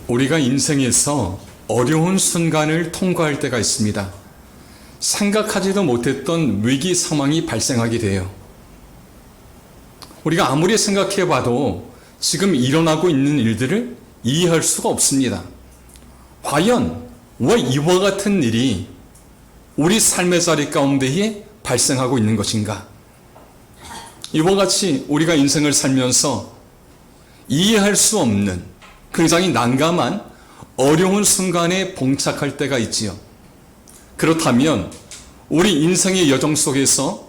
우리가 인생에서 어려운 순간을 통과할 때가 있습니다. 생각하지도 못했던 위기 상황이 발생하게 돼요. 우리가 아무리 생각해봐도 지금 일어나고 있는 일들을 이해할 수가 없습니다. 과연 왜 이와 같은 일이 우리 삶의 자리 가운데에 발생하고 있는 것인가? 이와 같이 우리가 인생을 살면서 이해할 수 없는 굉장히 난감한 어려운 순간에 봉착할 때가 있지요. 그렇다면 우리 인생의 여정 속에서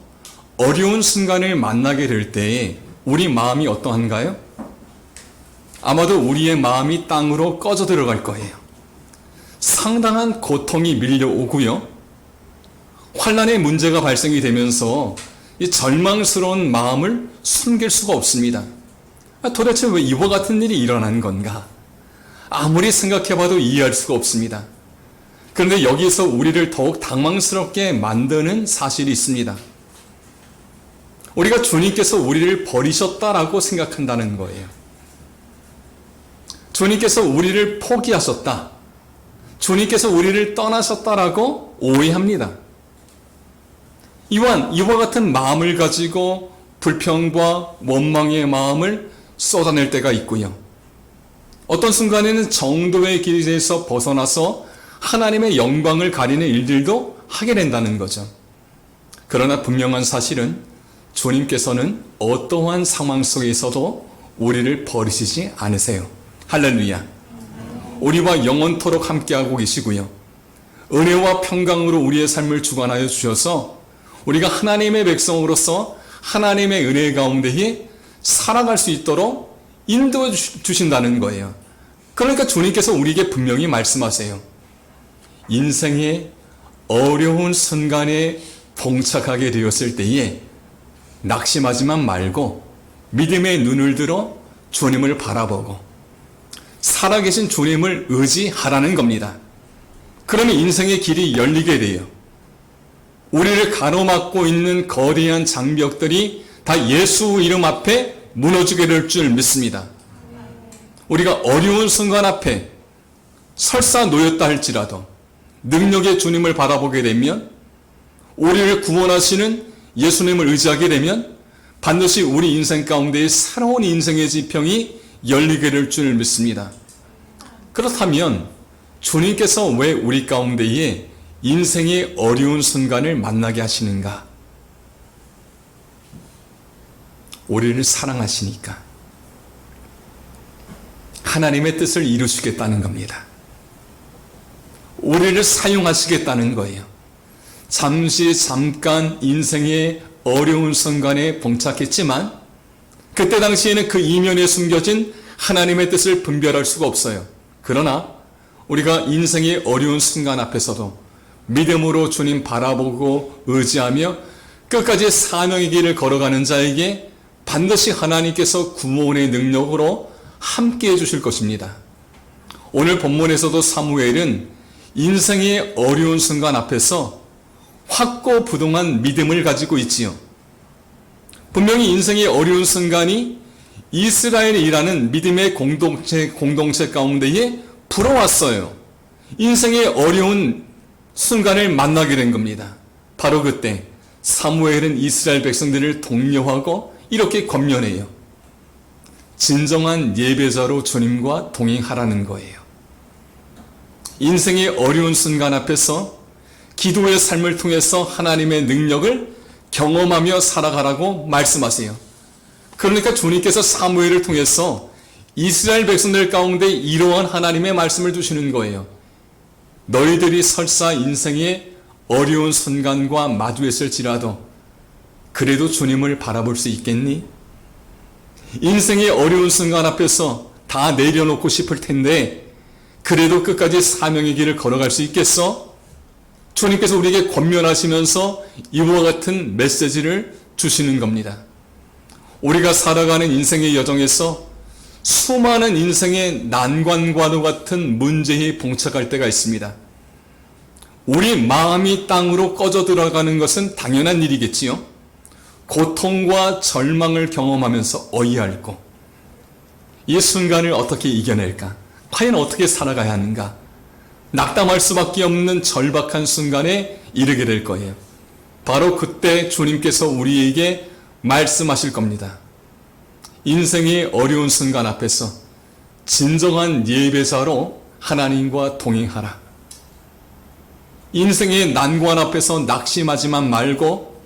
어려운 순간을 만나게 될 때에 우리 마음이 어떠한가요? 아마도 우리의 마음이 땅으로 꺼져 들어갈 거예요. 상당한 고통이 밀려오고요. 환난의 문제가 발생이 되면서 이 절망스러운 마음을 숨길 수가 없습니다. 도대체 왜 이와 같은 일이 일어난 건가? 아무리 생각해봐도 이해할 수가 없습니다. 그런데 여기서 우리를 더욱 당황스럽게 만드는 사실이 있습니다. 우리가 주님께서 우리를 버리셨다라고 생각한다는 거예요. 주님께서 우리를 포기하셨다. 주님께서 우리를 떠나셨다라고 오해합니다. 이와 같은 마음을 가지고 불평과 원망의 마음을 쏟아낼 때가 있고요. 어떤 순간에는 정도의 길에서 벗어나서 하나님의 영광을 가리는 일들도 하게 된다는 거죠. 그러나 분명한 사실은 주님께서는 어떠한 상황 속에서도 우리를 버리시지 않으세요. 할렐루야. 우리와 영원토록 함께하고 계시고요. 은혜와 평강으로 우리의 삶을 주관하여 주셔서 우리가 하나님의 백성으로서 하나님의 은혜 가운데에 살아갈 수 있도록 인도해 주신다는 거예요. 그러니까 주님께서 우리에게 분명히 말씀하세요. 인생의 어려운 순간에 봉착하게 되었을 때에 낙심하지만 말고 믿음의 눈을 들어 주님을 바라보고 살아계신 주님을 의지하라는 겁니다. 그러면 인생의 길이 열리게 돼요. 우리를 가로막고 있는 거대한 장벽들이 다 예수 이름 앞에 무너지게 될 줄 믿습니다. 우리가 어려운 순간 앞에 설사 놓였다 할지라도 능력의 주님을 바라보게 되면, 우리를 구원하시는 예수님을 의지하게 되면 반드시 우리 인생 가운데 새로운 인생의 지평이 열리게 될 줄 믿습니다. 그렇다면 주님께서 왜 우리 가운데에 인생의 어려운 순간을 만나게 하시는가? 우리를 사랑하시니까 하나님의 뜻을 이루시겠다는 겁니다. 우리를 사용하시겠다는 거예요. 잠깐 인생의 어려운 순간에 봉착했지만 그때 당시에는 그 이면에 숨겨진 하나님의 뜻을 분별할 수가 없어요. 그러나 우리가 인생의 어려운 순간 앞에서도 믿음으로 주님 바라보고 의지하며 끝까지 사명의 길을 걸어가는 자에게 반드시 하나님께서 구원의 능력으로 함께 해주실 것입니다. 오늘 본문에서도 사무엘은 인생의 어려운 순간 앞에서 확고부동한 믿음을 가지고 있지요. 분명히 인생의 어려운 순간이 이스라엘이라는 믿음의 공동체 가운데에 불어왔어요. 인생의 어려운 순간을 만나게 된 겁니다. 바로 그때 사무엘은 이스라엘 백성들을 독려하고 이렇게 권면해요. 진정한 예배자로 주님과 동행하라는 거예요. 인생의 어려운 순간 앞에서 기도의 삶을 통해서 하나님의 능력을 경험하며 살아가라고 말씀하세요. 그러니까 주님께서 사무엘을 통해서 이스라엘 백성들 가운데 이러한 하나님의 말씀을 주시는 거예요. 너희들이 설사 인생의 어려운 순간과 마주했을지라도 그래도 주님을 바라볼 수 있겠니? 인생의 어려운 순간 앞에서 다 내려놓고 싶을 텐데 그래도 끝까지 사명의 길을 걸어갈 수 있겠어? 주님께서 우리에게 권면하시면서 이와 같은 메시지를 주시는 겁니다. 우리가 살아가는 인생의 여정에서 수많은 인생의 난관과도 같은 문제에 봉착할 때가 있습니다. 우리 마음이 땅으로 꺼져 들어가는 것은 당연한 일이겠지요. 고통과 절망을 경험하면서 어이없고 이 순간을 어떻게 이겨낼까? 과연 어떻게 살아가야 하는가? 낙담할 수밖에 없는 절박한 순간에 이르게 될 거예요. 바로 그때 주님께서 우리에게 말씀하실 겁니다. 인생의 어려운 순간 앞에서 진정한 예배자로 하나님과 동행하라. 인생의 난관 앞에서 낙심하지만 말고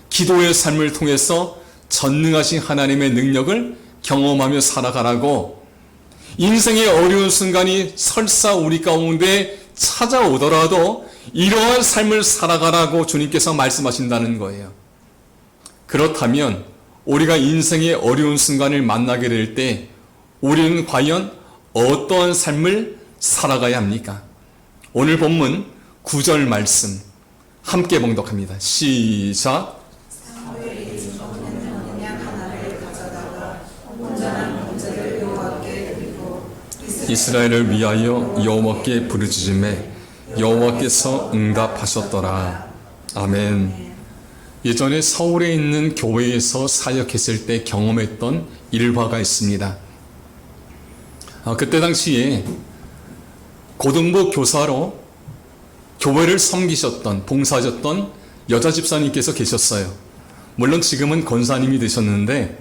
기도의 삶을 통해서 전능하신 하나님의 능력을 경험하며 살아가라고, 인생의 어려운 순간이 설사 우리 가운데 찾아오더라도 이러한 삶을 살아가라고 주님께서 말씀하신다는 거예요. 그렇다면 우리가 인생의 어려운 순간을 만나게 될 때 우리는 과연 어떠한 삶을 살아가야 합니까? 오늘 본문 9절 말씀 함께 봉독합니다. 시작. 이스라엘을 위하여 여호와께 부르짖음에 여호와께서 응답하셨더라. 아멘. 예전에 서울에 있는 교회에서 사역했을 때 경험했던 일화가 있습니다. 그때 당시에 고등부 교사로 교회를 섬기셨던, 봉사하셨던 여자 집사님께서 계셨어요. 물론 지금은 권사님이 되셨는데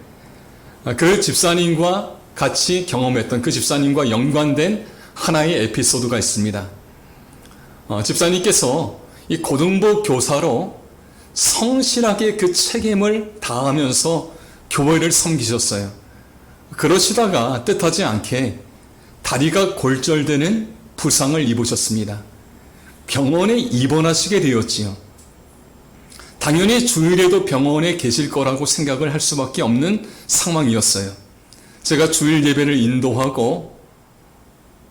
그 집사님과 같이 경험했던, 그 집사님과 연관된 하나의 에피소드가 있습니다. 집사님께서 이 고등부 교사로 성실하게 그 책임을 다하면서 교회를 섬기셨어요. 그러시다가 뜻하지 않게 다리가 골절되는 부상을 입으셨습니다. 병원에 입원하시게 되었지요. 당연히 주일에도 병원에 계실 거라고 생각을 할 수밖에 없는 상황이었어요. 제가 주일 예배를 인도하고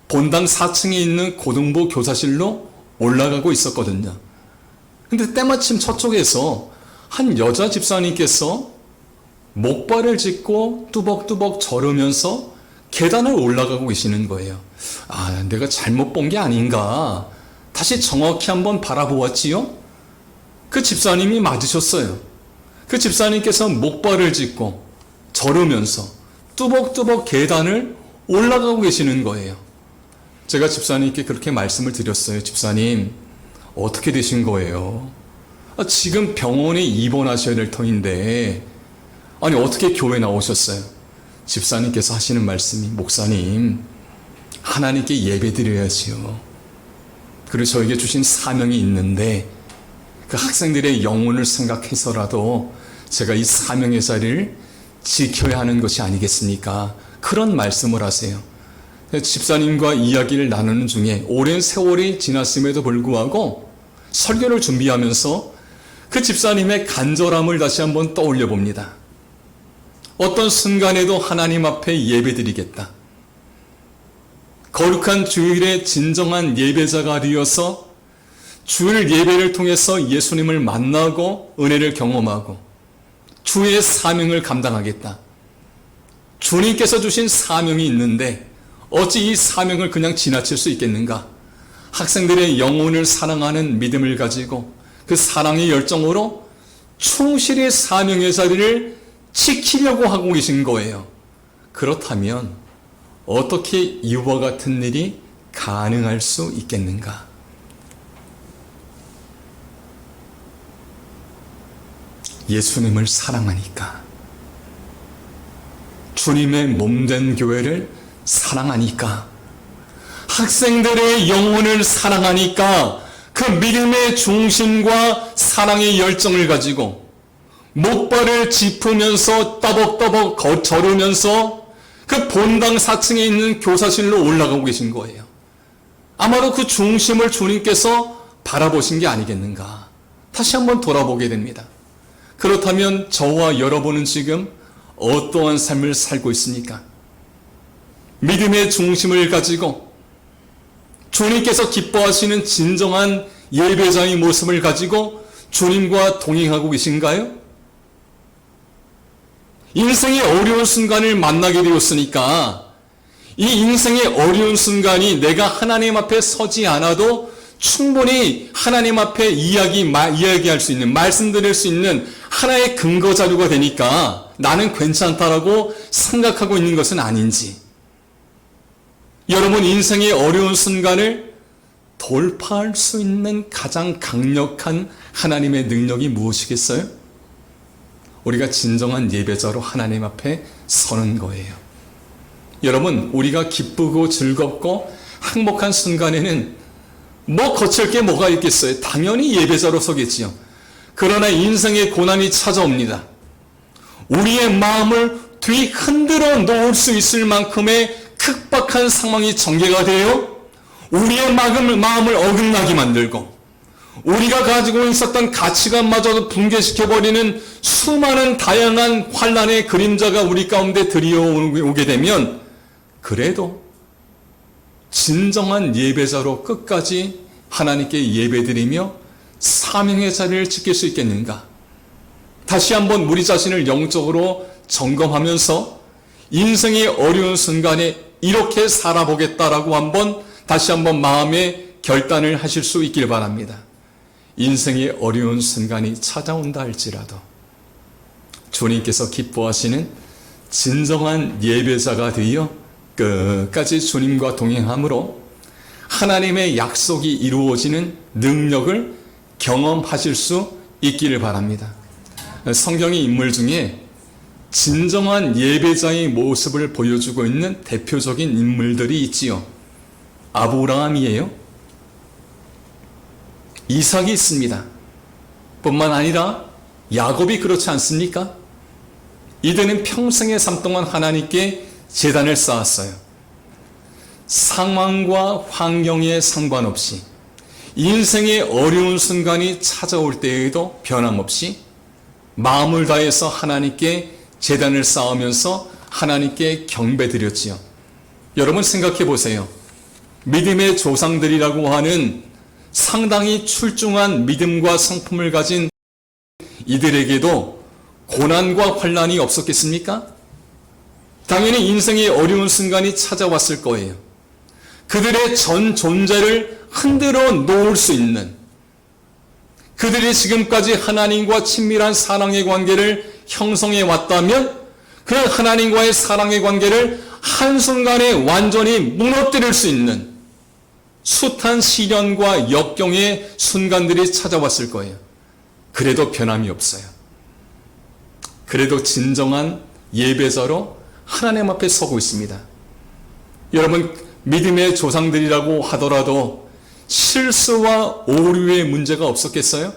본당 4층에 있는 고등부 교사실로 올라가고 있었거든요. 근데 때마침 저쪽에서 한 여자 집사님께서 목발을 짚고 뚜벅뚜벅 저르면서 계단을 올라가고 계시는 거예요. 내가 잘못 본 게 아닌가. 다시 정확히 한번 바라보았지요. 그 집사님이 맞으셨어요. 그 집사님께서 목발을 짚고 저르면서 뚜벅뚜벅 계단을 올라가고 계시는 거예요. 제가 집사님께 그렇게 말씀을 드렸어요. 집사님, 어떻게 되신 거예요? 지금 병원에 입원하셔야 될 터인데 어떻게 교회 나오셨어요? 집사님께서 하시는 말씀이, 목사님, 하나님께 예배 드려야지요. 그리고 저에게 주신 사명이 있는데 그 학생들의 영혼을 생각해서라도 제가 이 사명의 자리를 지켜야 하는 것이 아니겠습니까? 그런 말씀을 하세요. 집사님과 이야기를 나누는 중에 오랜 세월이 지났음에도 불구하고 설교를 준비하면서 그 집사님의 간절함을 다시 한번 떠올려 봅니다. 어떤 순간에도 하나님 앞에 예배드리겠다. 거룩한 주일의 진정한 예배자가 되어서 주일 예배를 통해서 예수님을 만나고 은혜를 경험하고 주의 사명을 감당하겠다. 주님께서 주신 사명이 있는데 어찌 이 사명을 그냥 지나칠 수 있겠는가? 학생들의 영혼을 사랑하는 믿음을 가지고 그 사랑의 열정으로 충실히 사명의 자리를 지키려고 하고 계신 거예요. 그렇다면 어떻게 이와 같은 일이 가능할 수 있겠는가? 예수님을 사랑하니까, 주님의 몸된 교회를 사랑하니까, 학생들의 영혼을 사랑하니까 그 믿음의 중심과 사랑의 열정을 가지고 목발을 짚으면서 따벅따벅 저르면서 그 본당 4층에 있는 교사실로 올라가고 계신 거예요. 아마도 그 중심을 주님께서 바라보신 게 아니겠는가. 다시 한번 돌아보게 됩니다. 그렇다면 저와 여러분은 지금 어떠한 삶을 살고 있습니까? 믿음의 중심을 가지고 주님께서 기뻐하시는 진정한 예배자의 모습을 가지고 주님과 동행하고 계신가요? 인생의 어려운 순간을 만나게 되었으니까 이 인생의 어려운 순간이 내가 하나님 앞에 서지 않아도 충분히 하나님 앞에 이야기할 수 있는, 말씀드릴 수 있는 하나의 근거 자료가 되니까 나는 괜찮다라고 생각하고 있는 것은 아닌지, 여러분 인생의 어려운 순간을 돌파할 수 있는 가장 강력한 하나님의 능력이 무엇이겠어요? 우리가 진정한 예배자로 하나님 앞에 서는 거예요. 여러분, 우리가 기쁘고 즐겁고 행복한 순간에는 뭐 거칠 게 뭐가 있겠어요? 당연히 예배자로 서겠지요. 그러나 인생의 고난이 찾아옵니다. 우리의 마음을 뒤흔들어 놓을 수 있을 만큼의 극박한 상황이 전개가 되어 우리의 마음을 어긋나게 만들고 우리가 가지고 있었던 가치관마저도 붕괴시켜버리는 수많은 다양한 환난의 그림자가 우리 가운데 들이오게 되면 그래도 진정한 예배자로 끝까지 하나님께 예배드리며 사명의 자리를 지킬 수 있겠는가? 다시 한번 우리 자신을 영적으로 점검하면서 인생의 어려운 순간에 이렇게 살아보겠다라고 다시 한번 마음의 결단을 하실 수 있길 바랍니다. 인생의 어려운 순간이 찾아온다 할지라도 주님께서 기뻐하시는 진정한 예배자가 되어 끝까지 주님과 동행함으로 하나님의 약속이 이루어지는 능력을 경험하실 수 있기를 바랍니다. 성경의 인물 중에 진정한 예배자의 모습을 보여주고 있는 대표적인 인물들이 있지요. 아브라함이에요. 이삭이 있습니다. 뿐만 아니라 야곱이 그렇지 않습니까? 이들은 평생의 삶 동안 하나님께 제단을 쌓았어요. 상황과 환경에 상관없이 인생의 어려운 순간이 찾아올 때에도 변함없이 마음을 다해서 하나님께 제단을 쌓으면서 하나님께 경배드렸지요. 여러분 생각해 보세요. 믿음의 조상들이라고 하는 상당히 출중한 믿음과 성품을 가진 이들에게도 고난과 환난이 없었겠습니까? 당연히 인생의 어려운 순간이 찾아왔을 거예요. 그들의 전 존재를 흔들어 놓을 수 있는, 그들이 지금까지 하나님과 친밀한 사랑의 관계를 형성해 왔다면 그 하나님과의 사랑의 관계를 한순간에 완전히 무너뜨릴 수 있는 숱한 시련과 역경의 순간들이 찾아왔을 거예요. 그래도 변함이 없어요. 그래도 진정한 예배자로 하나님 앞에 서고 있습니다. 여러분, 믿음의 조상들이라고 하더라도 실수와 오류의 문제가 없었겠어요?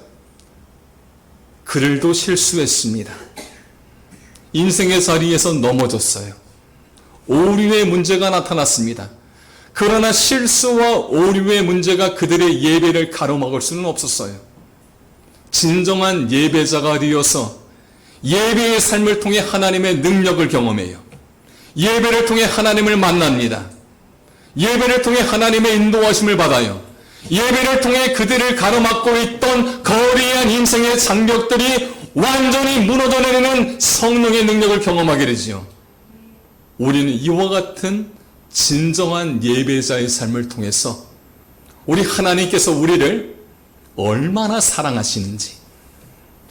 그들도 실수했습니다. 인생의 자리에서 넘어졌어요. 오류의 문제가 나타났습니다. 그러나 실수와 오류의 문제가 그들의 예배를 가로막을 수는 없었어요. 진정한 예배자가 되어서 예배의 삶을 통해 하나님의 능력을 경험해요. 예배를 통해 하나님을 만납니다. 예배를 통해 하나님의 인도하심을 받아요. 예배를 통해 그들을 가로막고 있던 거대한 인생의 장벽들이 완전히 무너져내리는 성령의 능력을 경험하게 되지요. 우리는 이와 같은 진정한 예배자의 삶을 통해서 우리 하나님께서 우리를 얼마나 사랑하시는지,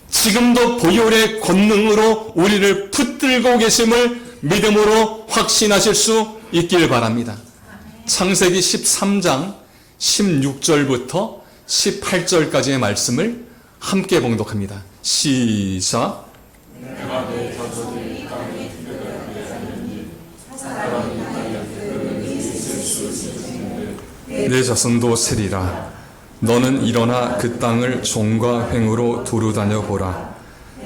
지금도 보혈의 권능으로 우리를 붙들고 계심을 믿음으로 확신하실 수 있기를 바랍니다. 창세기 13장 16절부터 18절까지의 말씀을 함께 봉독합니다. 시작. 내 자손도 세리라. 너는 일어나 그 땅을 종과 횡으로 두루 다녀 보라.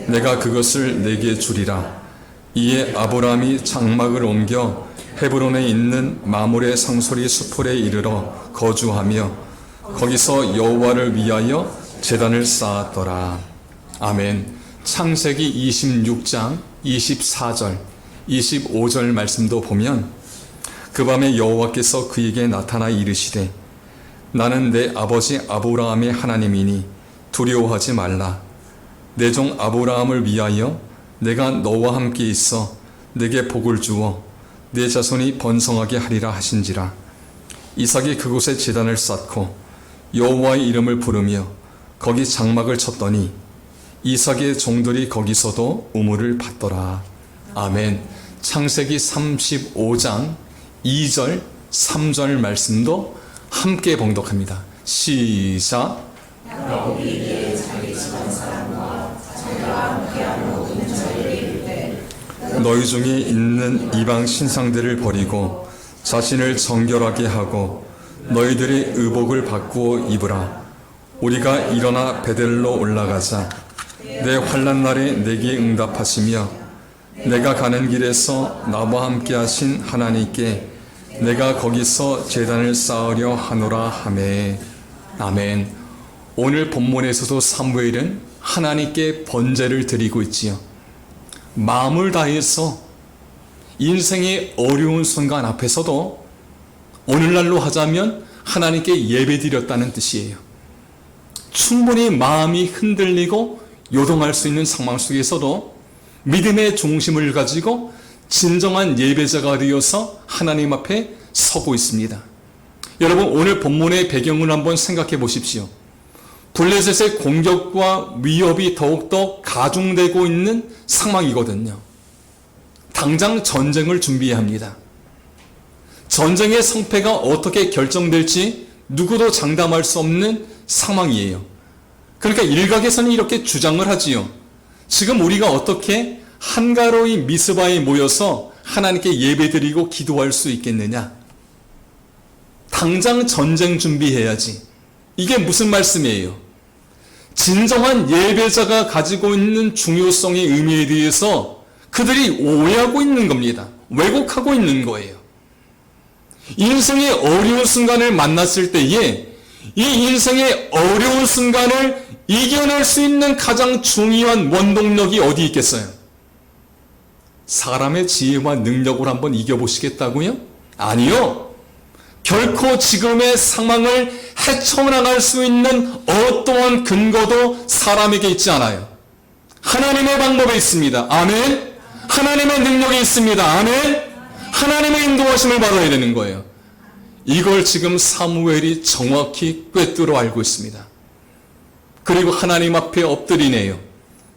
내가 그것을 내게 주리라. 이에 아브라함이 장막을 옮겨 헤브론에 있는 마므레 상소리 수풀에 이르러 거주하며 거기서 여호와를 위하여 제단을 쌓았더라. 아멘. 창세기 26장 24절 25절 말씀도 보면 그 밤에 여호와께서 그에게 나타나 이르시되 나는 내 아버지 아브라함의 하나님이니 두려워하지 말라. 내 종 아브라함을 위하여 내가 너와 함께 있어 내게 복을 주어 내 자손이 번성하게 하리라 하신지라. 이삭이 그곳에 제단을 쌓고 여호와의 이름을 부르며 거기 장막을 쳤더니 이삭의 종들이 거기서도 우물을 받더라. 아멘. 창세기 35장 2절 3절 말씀도 함께 봉독합니다. 시작. 너희 중에 있는 이방 신상들을 버리고 자신을 정결하게 하고 너희들의 의복을 바꾸어 입으라. 우리가 일어나 베델로 올라가자. 내 환난 날에 내게 응답하시며 내가 가는 길에서 나와 함께 하신 하나님께 내가 거기서 제단을 쌓으려 하노라 하매. 아멘. 오늘 본문에서도 사무엘은 하나님께 번제를 드리고 있지요. 마음을 다해서 인생의 어려운 순간 앞에서도 오늘날로 하자면 하나님께 예배드렸다는 뜻이에요. 충분히 마음이 흔들리고 요동할 수 있는 상황 속에서도 믿음의 중심을 가지고 진정한 예배자가 되어서 하나님 앞에 서고 있습니다. 여러분, 오늘 본문의 배경을 한번 생각해 보십시오. 블레셋의 공격과 위협이 더욱더 가중되고 있는 상황이거든요. 당장 전쟁을 준비해야 합니다. 전쟁의 성패가 어떻게 결정될지 누구도 장담할 수 없는 상황이에요. 그러니까 일각에서는 이렇게 주장을 하지요. 지금 우리가 어떻게 한가로이 미스바에 모여서 하나님께 예배드리고 기도할 수 있겠느냐? 당장 전쟁 준비해야지. 이게 무슨 말씀이에요? 진정한 예배자가 가지고 있는 중요성의 의미에 대해서 그들이 오해하고 있는 겁니다. 왜곡하고 있는 거예요. 인생의 어려운 순간을 만났을 때에 이 인생의 어려운 순간을 이겨낼 수 있는 가장 중요한 원동력이 어디 있겠어요? 사람의 지혜와 능력으로 한번 이겨보시겠다고요? 아니요. 결코 지금의 상황을 헤쳐나갈 수 있는 어떠한 근거도 사람에게 있지 않아요. 하나님의 방법에 있습니다. 아멘. 하나님의 능력이 있습니다. 아멘. 하나님의 인도하심을 받아야 되는 거예요. 이걸 지금 사무엘이 정확히 꿰뚫어 알고 있습니다. 그리고 하나님 앞에 엎드리네요.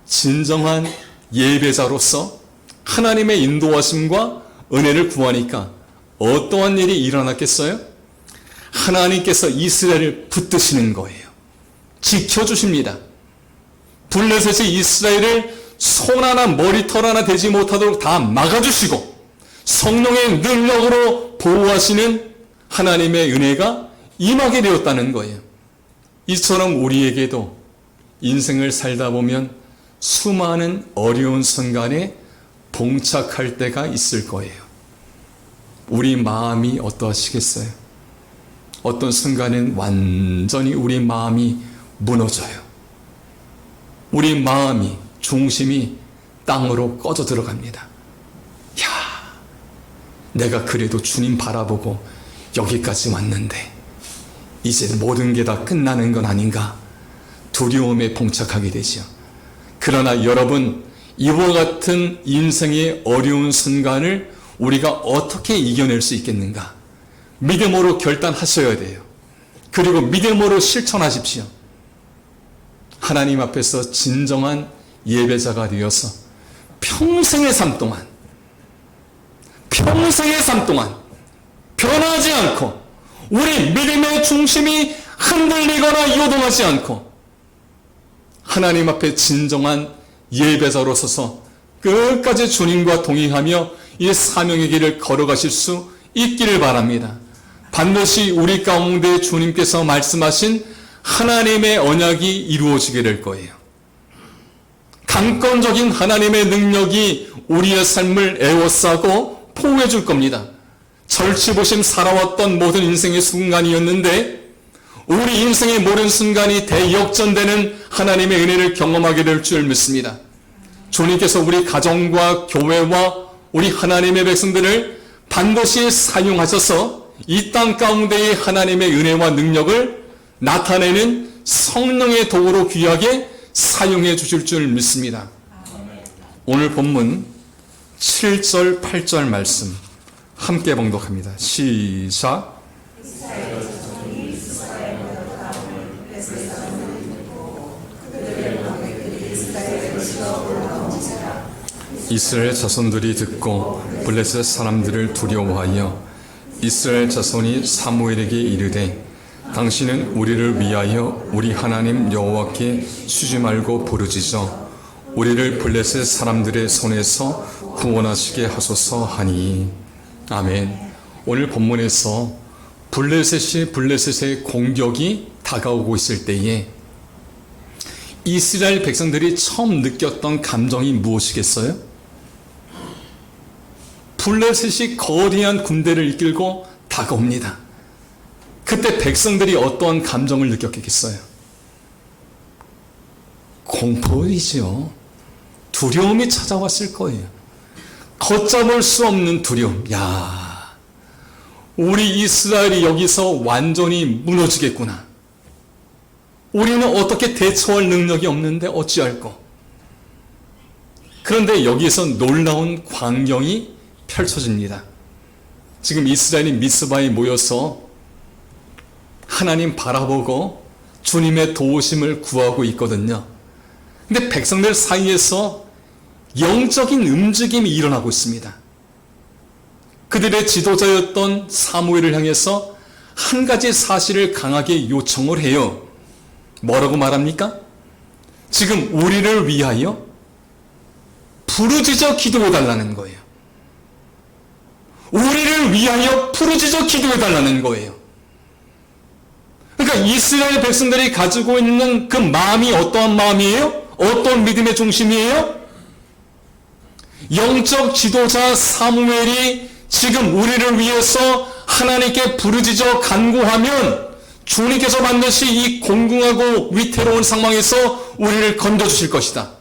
진정한 예배자로서 하나님의 인도하심과 은혜를 구하니까 어떠한 일이 일어났겠어요? 하나님께서 이스라엘을 붙드시는 거예요. 지켜주십니다. 블레셋이 이스라엘을 손 하나 머리털 하나 대지 못하도록 다 막아주시고 성령의 능력으로 보호하시는 하나님의 은혜가 임하게 되었다는 거예요. 이처럼 우리에게도 인생을 살다 보면 수많은 어려운 순간에 봉착할 때가 있을 거예요. 우리 마음이 어떠하시겠어요? 어떤 순간엔 완전히 우리 마음이 무너져요. 우리 마음이, 중심이 땅으로 꺼져 들어갑니다. 야, 내가 그래도 주님 바라보고 여기까지 왔는데 이제 모든 게 다 끝나는 건 아닌가? 두려움에 봉착하게 되죠. 그러나 여러분, 이와 같은 인생의 어려운 순간을 우리가 어떻게 이겨낼 수 있겠는가? 믿음으로 결단하셔야 돼요. 그리고 믿음으로 실천하십시오. 하나님 앞에서 진정한 예배자가 되어서 평생의 삶 동안 변하지 않고 우리 믿음의 중심이 흔들리거나 요동하지 않고 하나님 앞에 진정한 예배자로 서서 끝까지 주님과 동행하며 이 사명의 길을 걸어가실 수 있기를 바랍니다. 반드시 우리 가운데 주님께서 말씀하신 하나님의 언약이 이루어지게 될 거예요. 강권적인 하나님의 능력이 우리의 삶을 에워싸고 포옹해 줄 겁니다. 절치부심 살아왔던 모든 인생의 순간이었는데 우리 인생의 모든 순간이 대역전되는 하나님의 은혜를 경험하게 될 줄 믿습니다. 주님께서 우리 가정과 교회와 우리 하나님의 백성들을 반드시 사용하셔서 이 땅 가운데의 하나님의 은혜와 능력을 나타내는 성령의 도구로 귀하게 사용해 주실 줄 믿습니다. 오늘 본문 7절, 8절 말씀 함께 봉독합니다. 시작. 이스라엘 자손들이 듣고 블레셋 사람들을 두려워하여 이스라엘 자손이 사무엘에게 이르되 당신은 우리를 위하여 우리 하나님 여호와께 쉬지 말고 부르짖어 우리를 블레셋 사람들의 손에서 구원하시게 하소서 하니. 아멘. 오늘 본문에서 블레셋의 공격이 다가오고 있을 때에 이스라엘 백성들이 처음 느꼈던 감정이 무엇이겠어요? 블레셋이 거대한 군대를 이끌고 다가옵니다. 그때 백성들이 어떠한 감정을 느꼈겠어요? 공포이지요. 두려움이 찾아왔을 거예요. 걷잡을 수 없는 두려움. 야, 우리 이스라엘이 여기서 완전히 무너지겠구나. 우리는 어떻게 대처할 능력이 없는데 어찌할꼬. 그런데 여기에서 놀라운 광경이 펼쳐집니다. 지금 이스라엘이 미스바에 모여서 하나님 바라보고 주님의 도우심을 구하고 있거든요. 근데 백성들 사이에서 영적인 움직임이 일어나고 있습니다. 그들의 지도자였던 사무엘을 향해서 한 가지 사실을 강하게 요청을 해요. 뭐라고 말합니까? 지금 우리를 위하여 부르짖어 기도해 달라는 거예요. 우리를 위하여 부르짖어 기도해 달라는 거예요. 그러니까 이스라엘 백성들이 가지고 있는 그 마음이 어떠한 마음이에요? 어떤 믿음의 중심이에요? 영적 지도자 사무엘이 지금 우리를 위해서 하나님께 부르짖어 간구하면 주님께서 반드시 이 공공하고 위태로운 상황에서 우리를 건져주실 것이다.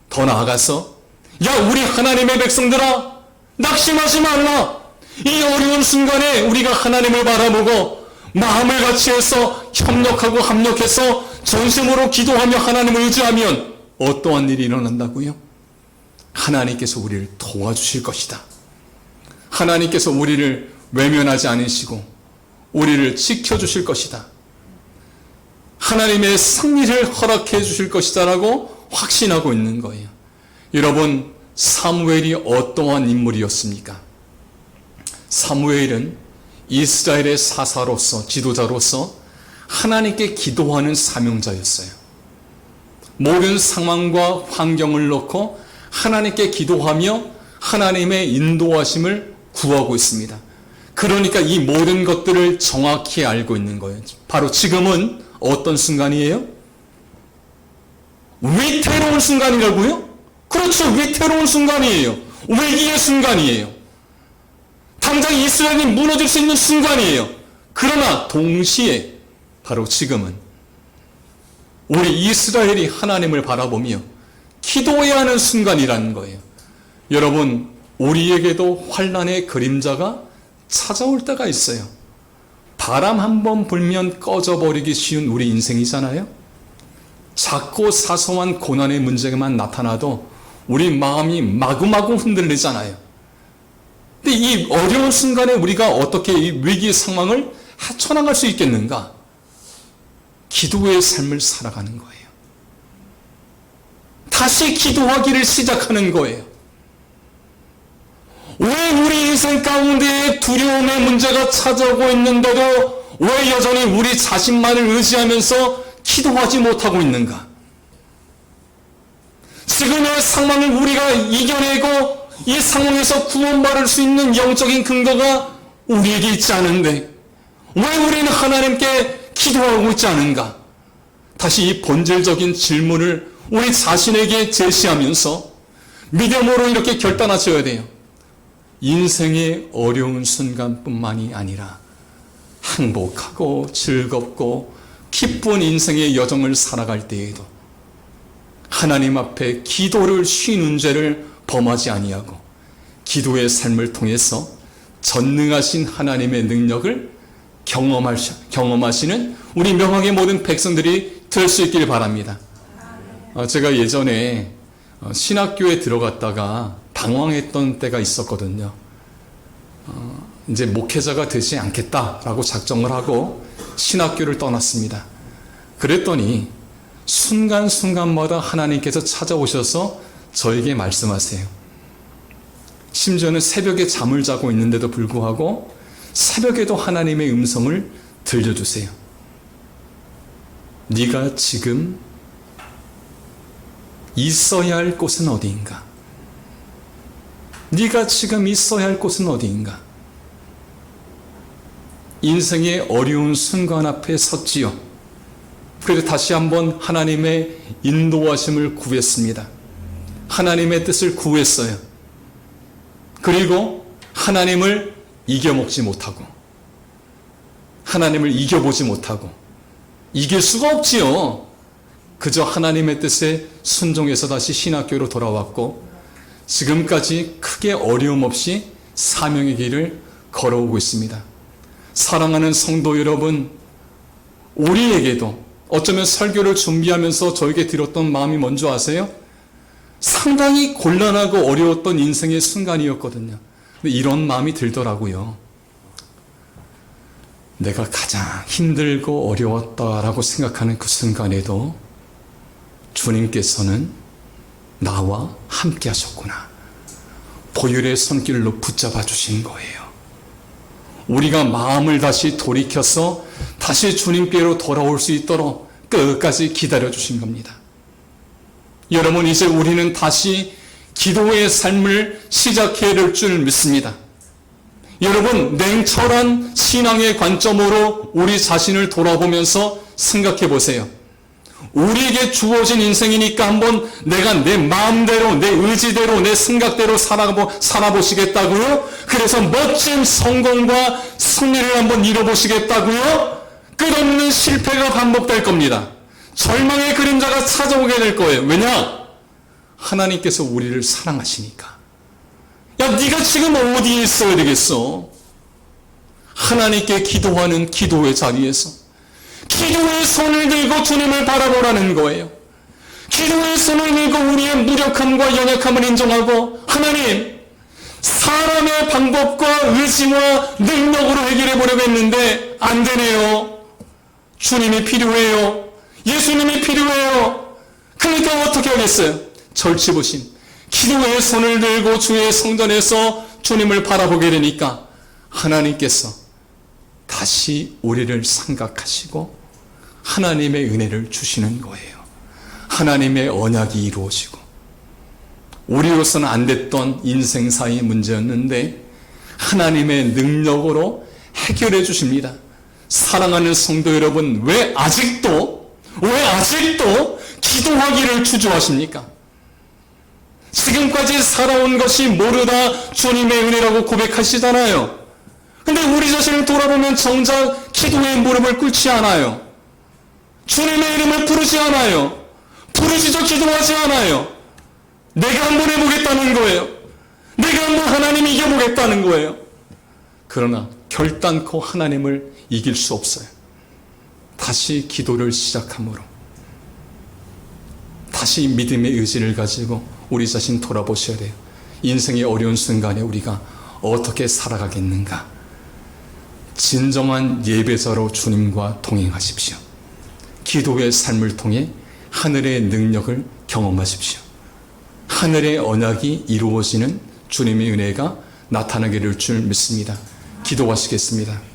더 나아가서 야, 우리 하나님의 백성들아, 낙심하지 말라. 이 어려운 순간에 우리가 하나님을 바라보고 마음을 같이해서 협력하고 합력해서 전심으로 기도하며 하나님을 의지하면 어떠한 일이 일어난다고요? 하나님께서 우리를 도와주실 것이다. 하나님께서 우리를 외면하지 않으시고 우리를 지켜주실 것이다. 하나님의 승리를 허락해 주실 것이다 라고 확신하고 있는 거예요. 여러분, 사무엘이 어떠한 인물이었습니까? 사무엘은 이스라엘의 사사로서, 지도자로서 하나님께 기도하는 사명자였어요. 모든 상황과 환경을 놓고 하나님께 기도하며 하나님의 인도하심을 구하고 있습니다. 그러니까 이 모든 것들을 정확히 알고 있는 거예요. 바로 지금은 어떤 순간이에요? 위태로운 순간이라고요? 그렇죠. 위태로운 순간이에요. 위기의 순간이에요. 당장 이스라엘이 무너질 수 있는 순간이에요. 그러나 동시에 바로 지금은 우리 이스라엘이 하나님을 바라보며 기도해야 하는 순간이라는 거예요. 여러분, 우리에게도 환난의 그림자가 찾아올 때가 있어요. 바람 한 번 불면 꺼져버리기 쉬운 우리 인생이잖아요. 작고 사소한 고난의 문제만 나타나도 우리 마음이 마구마구 흔들리잖아요. 근데 이 어려운 순간에 우리가 어떻게 이 위기 상황을 헤쳐나갈 수 있겠는가? 기도의 삶을 살아가는 거예요. 다시 기도하기를 시작하는 거예요. 왜 우리 인생 가운데 두려움의 문제가 찾아오고 있는데도 왜 여전히 우리 자신만을 의지하면서 기도하지 못하고 있는가? 지금의 상황을 우리가 이겨내고 이 상황에서 구원받을 수 있는 영적인 근거가 우리에게 있지 않은데 왜 우리는 하나님께 기도하고 있지 않은가? 다시 이 본질적인 질문을 우리 자신에게 제시하면서 믿음으로 이렇게 결단하셔야 돼요. 인생의 어려운 순간뿐만이 아니라 행복하고 즐겁고 기쁜 인생의 여정을 살아갈 때에도 하나님 앞에 기도를 쉬는 죄를 범하지 아니하고 기도의 삶을 통해서 전능하신 하나님의 능력을 경험하시는 우리 명확의 모든 백성들이 될 수 있길 바랍니다. 제가 예전에 신학교에 들어갔다가 방황했던 때가 있었거든요. 이제 목회자가 되지 않겠다라고 작정을 하고 신학교를 떠났습니다. 그랬더니 순간순간마다 하나님께서 찾아오셔서 저에게 말씀하세요. 심지어는 새벽에 잠을 자고 있는데도 불구하고 새벽에도 하나님의 음성을 들려주세요. 네가 지금 있어야 할 곳은 어디인가? 네가 지금 있어야 할 곳은 어디인가? 인생의 어려운 순간 앞에 섰지요. 그래서 다시 한번 하나님의 인도하심을 구했습니다. 하나님의 뜻을 구했어요. 그리고 하나님을 이겨먹지 못하고, 하나님을 이겨보지 못하고, 이길 수가 없지요. 그저 하나님의 뜻에 순종해서 다시 신학교로 돌아왔고, 지금까지 크게 어려움 없이 사명의 길을 걸어오고 있습니다. 사랑하는 성도 여러분, 우리에게도 어쩌면 설교를 준비하면서 저에게 들었던 마음이 뭔지 아세요? 상당히 곤란하고 어려웠던 인생의 순간이었거든요. 근데 이런 마음이 들더라고요. 내가 가장 힘들고 어려웠다라고 생각하는 그 순간에도 주님께서는 나와 함께 하셨구나. 보혈의 손길로 붙잡아 주신 거예요. 우리가 마음을 다시 돌이켜서 다시 주님께로 돌아올 수 있도록 끝까지 기다려 주신 겁니다. 여러분, 이제 우리는 다시 기도의 삶을 시작해야 될 줄 믿습니다. 여러분, 냉철한 신앙의 관점으로 우리 자신을 돌아보면서 생각해 보세요. 우리에게 주어진 인생이니까 한번 내가 내 마음대로, 내 의지대로, 내 생각대로 살아보시겠다고요? 그래서 멋진 성공과 승리를 한번 이뤄보시겠다고요? 끝없는 실패가 반복될 겁니다. 절망의 그림자가 찾아오게 될 거예요. 왜냐? 하나님께서 우리를 사랑하시니까. 야, 네가 지금 어디에 있어야 되겠어? 하나님께 기도하는 기도의 자리에서 기도의 손을 들고 주님을 바라보라는 거예요. 기도의 손을 들고 우리의 무력함과 연약함을 인정하고, 하나님, 사람의 방법과 의지와 능력으로 해결해 보려고 했는데 안 되네요. 주님이 필요해요. 예수님이 필요해요. 그러니까 어떻게 하겠어요? 절치부심. 기도의 손을 들고 주의 성전에서 주님을 바라보게 되니까 하나님께서 다시 우리를 생각하시고 하나님의 은혜를 주시는 거예요. 하나님의 언약이 이루어지고, 우리로서는 안 됐던 인생사의 문제였는데 하나님의 능력으로 해결해 주십니다. 사랑하는 성도 여러분, 왜 아직도 기도하기를 주저하십니까? 지금까지 살아온 것이 모르다 주님의 은혜라고 고백하시잖아요. 근데 우리 자신을 돌아보면 정작 기도의 무릎을 꿇지 않아요. 주님의 이름을 부르지 않아요. 부르짖어 기도하지 않아요. 내가 한번 해보겠다는 거예요. 내가 한번 하나님 이겨보겠다는 거예요. 그러나 결단코 하나님을 이길 수 없어요. 다시 기도를 시작함으로, 다시 믿음의 의지를 가지고 우리 자신 돌아보셔야 돼요. 인생의 어려운 순간에 우리가 어떻게 살아가겠는가? 진정한 예배자로 주님과 동행하십시오. 기도의 삶을 통해 하늘의 능력을 경험하십시오. 하늘의 언약이 이루어지는 주님의 은혜가 나타나게 될 줄 믿습니다. 기도하시겠습니다.